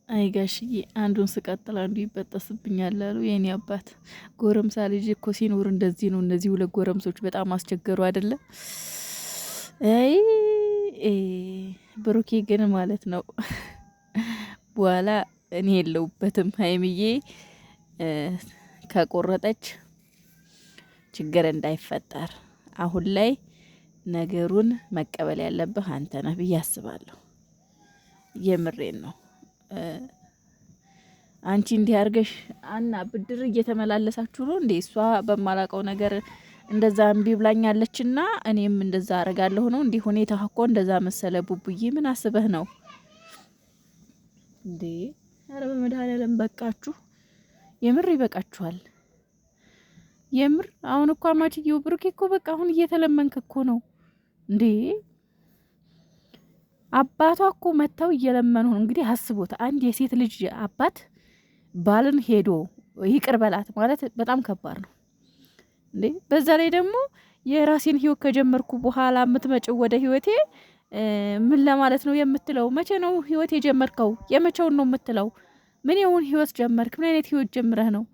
አይ ጋሽዬ አንዱን ስቀጥል አንዱ ይበጠስብኛል አሉ የኔ አባት። ጎረምሳ ልጅ እኮ ሲኖር እንደዚህ ነው። እነዚህ ሁለት ጎረምሶች በጣም አስቸገሩ አይደለ? አይ ብሩኬ ግን ማለት ነው በኋላ እኔ የለውበትም። ሀይምዬ ከቆረጠች ችግር እንዳይፈጠር አሁን ላይ ነገሩን መቀበል ያለብህ አንተ ነህ ብዬ አስባለሁ። የምሬን ነው። አንቺ እንዲህ አርገሽ አና ብድር እየተመላለሳችሁ ነው እንዴ? እሷ በማላቀው ነገር እንደዛ እምቢ ብላኛለችና እኔም እንደዛ አረጋለሁ ነው እንዲህ ሁኔታ እኮ እንደዛ መሰለ። ቡቡዬ ምን አስበህ ነው እንዴ? ኧረ በመድኃኒዓለም በቃችሁ። የምር ይበቃችኋል። የምር አሁን እኮ አማችዬው ብሩኬ እኮ በቃ አሁን እየተለመንክ እኮ ነው እንዴ? አባቷ እኮ መጥተው እየለመኑ ነው። እንግዲህ አስቦት አንድ የሴት ልጅ አባት ባልን ሄዶ ይቅር በላት ማለት በጣም ከባድ ነው እንዴ። በዛ ላይ ደግሞ የራሴን ህይወት ከጀመርኩ በኋላ የምትመጭው ወደ ህይወቴ ምን ለማለት ነው የምትለው? መቼ ነው ህይወት የጀመርከው? የመቼውን ነው የምትለው? ምን የውን ህይወት ጀመርክ? ምን አይነት ህይወት ጀምረህ ነው?